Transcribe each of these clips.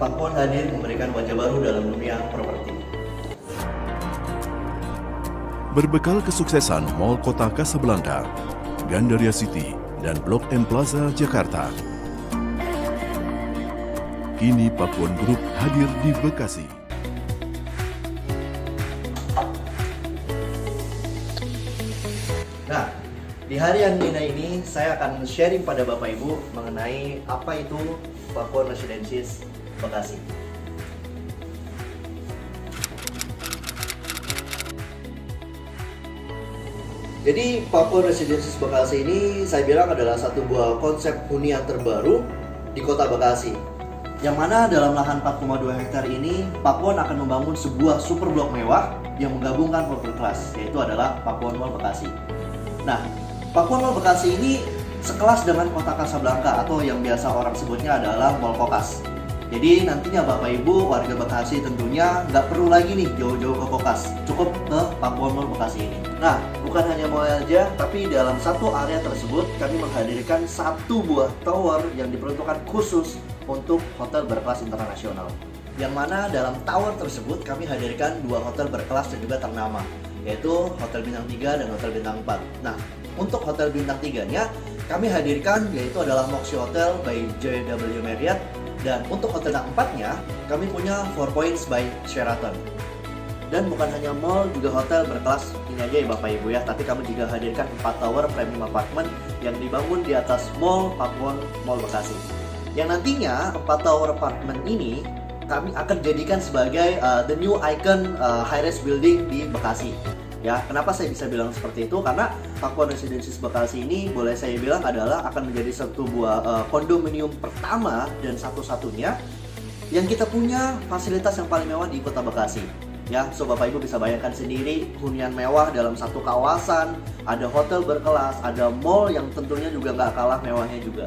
Pakuan hadir memberikan wajah baru dalam dunia properti. Berbekal kesuksesan Mall Kota Kasablanka, Gandaria City, dan Blok M Plaza Jakarta, kini Pakuan Group hadir di Bekasi. Nah, di hari yang indah ini saya akan sharing pada Bapak Ibu mengenai apa itu Pakuan Residences Bekasi. Jadi Pakuan Residences Bekasi ini saya bilang adalah satu buah konsep hunian terbaru di kota Bekasi. Yang mana dalam lahan 4,2 hektar ini, Pakuan akan membangun sebuah super blok mewah yang menggabungkan properti kelas, yaitu adalah Pakuan Mall Bekasi. Nah, Pakuan Mall Bekasi ini sekelas dengan Kota Kasablanka atau yang biasa orang sebutnya adalah Mall Kokas. Jadi nantinya Bapak Ibu warga Bekasi tentunya nggak perlu lagi nih jauh-jauh ke Kokas, cukup ke Pakuan Mall Bekasi ini. Nah, bukan hanya mall aja, tapi dalam satu area tersebut kami menghadirkan satu buah tower yang diperuntukkan khusus untuk hotel berkelas internasional. Yang mana dalam tower tersebut kami hadirkan dua hotel berkelas dan juga ternama, yaitu Hotel Bintang 3 dan Hotel Bintang 4. Nah, untuk Hotel Bintang 3-nya kami hadirkan yaitu adalah Moxie Hotel by JW Marriott. Dan untuk hotel yang 4-nya, kami punya 4 Points by Sheraton. Dan bukan hanya mall, juga hotel berkelas ini aja ya Bapak Ibu ya. Tapi kami juga hadirkan 4 tower premium apartment yang dibangun di atas mall Pakuan Mall Bekasi. Yang nantinya 4 tower apartment ini kami akan jadikan sebagai the new icon high-rise building di Bekasi. Ya, kenapa saya bisa bilang seperti itu? Karena Pakuan Residences Bekasi ini boleh saya bilang adalah akan menjadi satu buah kondominium pertama dan satu-satunya yang kita punya fasilitas yang paling mewah di kota Bekasi. Ya, so Bapak Ibu bisa bayangkan sendiri hunian mewah dalam satu kawasan, ada hotel berkelas, ada mall yang tentunya juga nggak kalah mewahnya juga.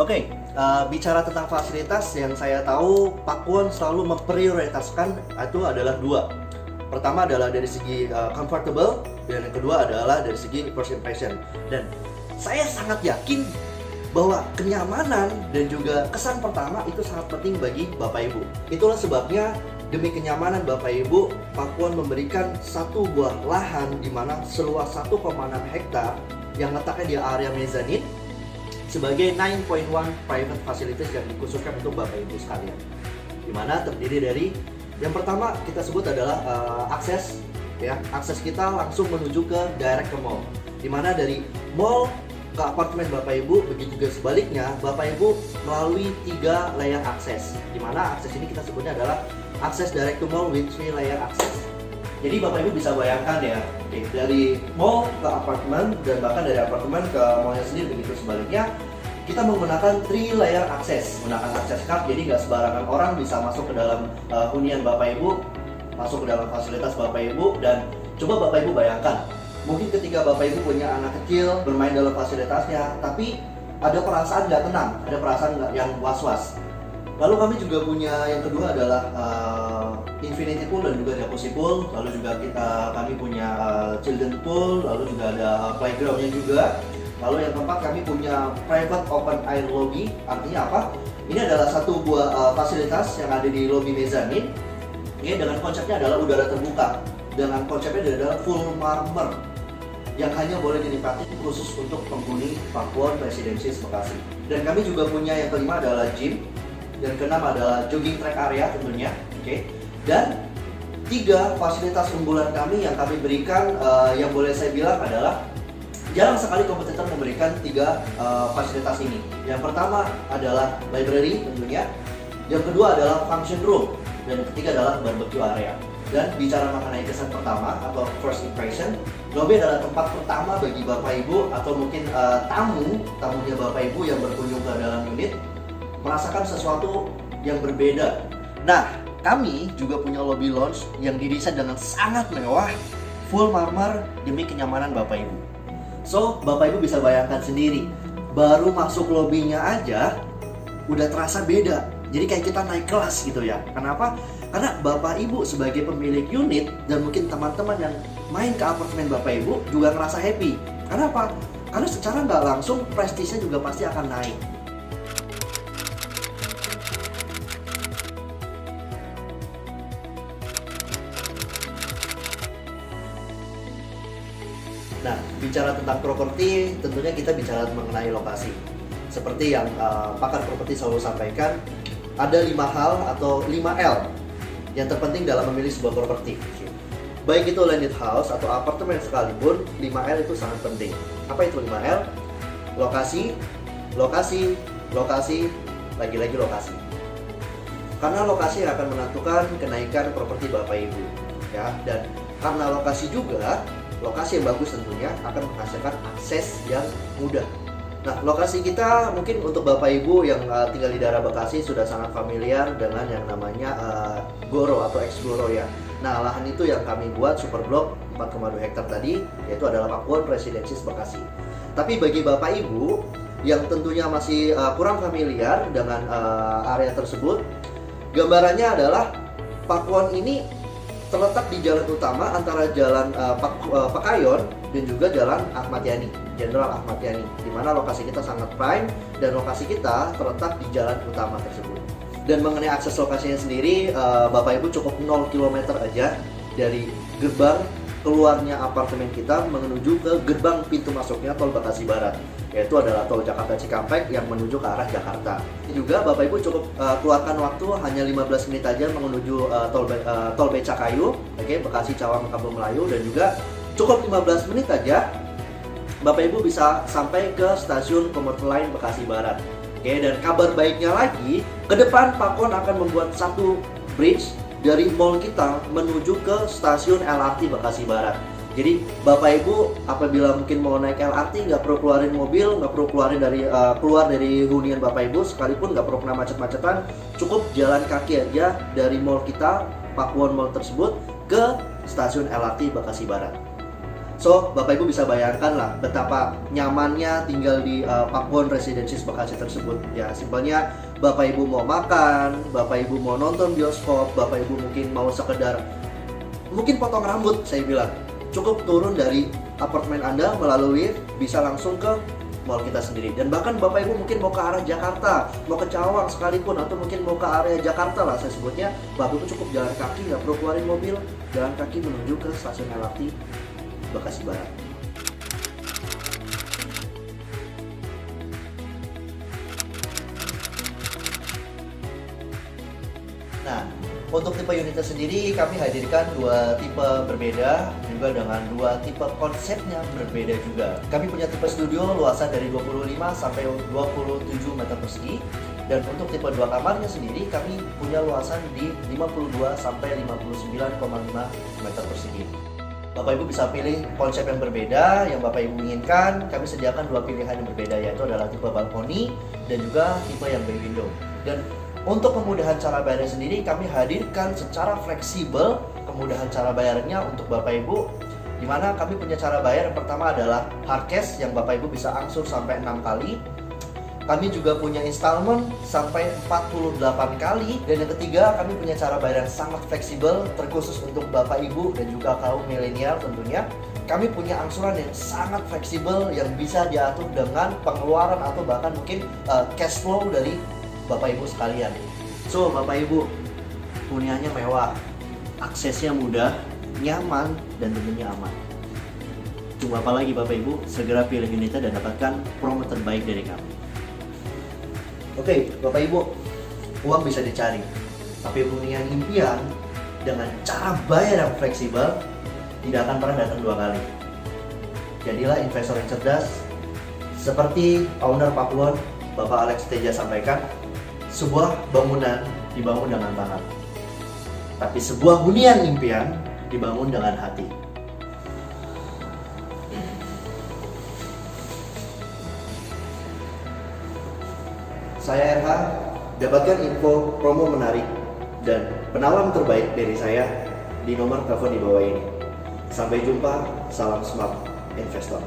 Oke, bicara tentang fasilitas yang saya tahu Pakuan selalu memprioritaskan itu adalah dua. Pertama adalah dari segi comfortable dan yang kedua adalah dari segi first impression. Dan saya sangat yakin bahwa kenyamanan dan juga kesan pertama itu sangat penting bagi Bapak Ibu. Itulah sebabnya demi kenyamanan Bapak Ibu, Pakuan memberikan satu buah lahan di mana seluas 1,6 hektar yang letaknya di area mezzanine sebagai 9.1 private facilities yang dikhususkan untuk Bapak Ibu sekalian. Dimana terdiri dari yang pertama kita sebut adalah akses, ya, akses kita langsung menuju ke direct ke mall. Dimana dari mall ke apartemen Bapak Ibu, begitu juga sebaliknya Bapak Ibu melalui 3 layer akses. Dimana akses ini kita sebutnya adalah akses direct to mall with 3 layer akses. Jadi Bapak Ibu bisa bayangkan ya, dari mall ke apartemen dan bahkan dari apartemen ke mallnya sendiri begitu sebaliknya, kita menggunakan 3 layer akses, menggunakan akses card, jadi nggak sembarangan orang bisa masuk ke dalam hunian Bapak Ibu, masuk ke dalam fasilitas Bapak Ibu. Dan coba Bapak Ibu bayangkan, mungkin ketika Bapak Ibu punya anak kecil bermain dalam fasilitasnya, tapi ada perasaan nggak tenang, ada perasaan yang was-was. Lalu kami juga punya yang kedua adalah infinity pool dan juga jacuzzi pool. Lalu juga kami punya children pool, lalu juga ada playgroundnya juga. Lalu yang keempat kami punya private open air lobby. Artinya apa? Ini adalah satu buah fasilitas yang ada di lobby mezzanine. Ini dengan konsepnya adalah udara terbuka. Dengan konsepnya adalah full marmer yang hanya boleh dinikmati khusus untuk penghuni Pakuan Residences Bekasi. Dan kami juga punya yang kelima adalah gym. Dan keenam adalah jogging track area tentunya, oke. Dan 3 fasilitas unggulan kami yang kami berikan yang boleh saya bilang adalah jarang sekali kompetitor memberikan 3 fasilitas ini. Yang pertama adalah library tentunya, yang kedua adalah function room, dan yang ketiga adalah barbecue area. Dan bicara mengenai kesan pertama atau first impression, lobby adalah tempat pertama bagi Bapak Ibu atau mungkin tamunya Bapak Ibu yang berkunjung ke dalam unit merasakan sesuatu yang berbeda. Nah, kami juga punya lobby lounge yang didesain dengan sangat mewah, full marmer demi kenyamanan Bapak Ibu. So, Bapak Ibu bisa bayangkan sendiri, baru masuk lobbynya aja udah terasa beda. Jadi kayak kita naik kelas gitu ya. Kenapa? Karena Bapak Ibu sebagai pemilik unit dan mungkin teman-teman yang main ke apartemen Bapak Ibu juga ngerasa happy. Karena apa? Karena secara nggak langsung prestisnya juga pasti akan naik. Nah, bicara tentang properti, tentunya kita bicara mengenai lokasi. Seperti yang pakar properti selalu sampaikan, ada 5 hal atau 5L yang terpenting dalam memilih sebuah properti. Baik itu landed house atau apartemen sekalipun, 5L itu sangat penting. Apa itu 5L? Lokasi, lokasi, lokasi, lagi-lagi lokasi. Karena lokasi yang akan menentukan kenaikan properti Bapak Ibu, ya. Dan karena lokasi juga, lokasi yang bagus tentunya akan menghasilkan akses yang mudah. Nah, lokasi kita mungkin untuk Bapak Ibu yang tinggal di daerah Bekasi sudah sangat familiar dengan yang namanya Goro atau ex Goro ya. Nah, lahan itu yang kami buat super blok 4,2 hektar tadi, yaitu adalah Pakuwon Residences Bekasi. Tapi bagi Bapak Ibu yang tentunya masih kurang familiar dengan area tersebut, gambarannya adalah Pakuwon ini terletak di jalan utama antara jalan Pekayon dan juga jalan Ahmad Yani, Jenderal Ahmad Yani, di mana lokasi kita sangat prime dan lokasi kita terletak di jalan utama tersebut. Dan mengenai akses lokasinya sendiri, Bapak Ibu cukup 0 km aja dari gerbang keluarnya apartemen kita menuju ke gerbang pintu masuknya tol Bekasi Barat, yaitu adalah tol Jakarta Cikampek yang menuju ke arah Jakarta. Ini juga Bapak Ibu cukup keluarkan waktu hanya 15 menit aja menuju tol Becakayu, oke, Bekasi Cawang Kampung Melayu, dan juga cukup 15 menit aja Bapak Ibu bisa sampai ke stasiun komuter lain Bekasi Barat. Oke, dan kabar baiknya lagi, ke depan Pakuwon akan membuat satu bridge dari mall kita menuju ke stasiun LRT Bekasi Barat. Jadi Bapak Ibu apabila mungkin mau naik LRT nggak perlu keluarin mobil, nggak perlu keluar dari hunian Bapak Ibu, sekalipun nggak perlu kena macet-macetan, cukup jalan kaki aja dari mall kita, Pakuwon Mall tersebut, ke stasiun LRT Bekasi Barat. So, Bapak Ibu bisa bayangkan lah betapa nyamannya tinggal di Pakuwon Residences Bekasi tersebut. Ya, simpelnya Bapak Ibu mau makan, Bapak Ibu mau nonton bioskop, Bapak Ibu mungkin mau sekedar mungkin potong rambut, saya bilang. Cukup turun dari apartemen Anda melalui lift, bisa langsung ke mall kita sendiri. Dan bahkan Bapak Ibu mungkin mau ke arah Jakarta, mau ke Cawang sekalipun, atau mungkin mau ke area Jakarta lah saya sebutnya, Bapak Ibu cukup jalan kaki, nggak perlu keluarin mobil, jalan kaki menuju ke stasiun LRT Bekasi Barat. Nah, untuk tipe unitnya sendiri kami hadirkan 2 tipe berbeda, juga dengan 2 tipe konsepnya berbeda juga. Kami punya tipe studio luasan dari 25 sampai 27 meter persegi, dan untuk tipe 2 kamarnya sendiri kami punya luasan di 52 sampai 59,5 meter persegi. Bapak Ibu bisa pilih konsep yang berbeda yang Bapak Ibu inginkan. Kami sediakan 2 pilihan yang berbeda, yaitu adalah tipe balkoni dan juga tipe yang bay window. Dan untuk kemudahan cara bayarnya sendiri kami hadirkan secara fleksibel kemudahan cara bayarnya untuk Bapak Ibu, di mana kami punya cara bayar yang pertama adalah hard cash yang Bapak Ibu bisa angsur sampai 6 kali. Kami juga punya installment sampai 48 kali. Dan yang ketiga, kami punya cara bayar yang sangat fleksibel, terkhusus untuk Bapak Ibu dan juga kaum milenial tentunya. Kami punya angsuran yang sangat fleksibel yang bisa diatur dengan pengeluaran atau bahkan mungkin cash flow dari Bapak Ibu sekalian. So, Bapak Ibu, huniannya mewah, aksesnya mudah, nyaman, dan tentunya aman. Tunggu apa lagi Bapak Ibu? Segera pilih unitnya dan dapatkan promo terbaik dari kami. Oke, Bapak Ibu, uang bisa dicari, tapi hunian impian dengan cara bayar yang fleksibel tidak akan pernah datang 2 kali. Jadilah investor yang cerdas, seperti owner Pakuwon, Bapak Alex Teja sampaikan, sebuah bangunan dibangun dengan tangan, tapi sebuah hunian impian dibangun dengan hati. Saya RH, dapatkan info promo menarik dan penawaran terbaik dari saya di nomor telepon di bawah ini. Sampai jumpa, salam smart investor.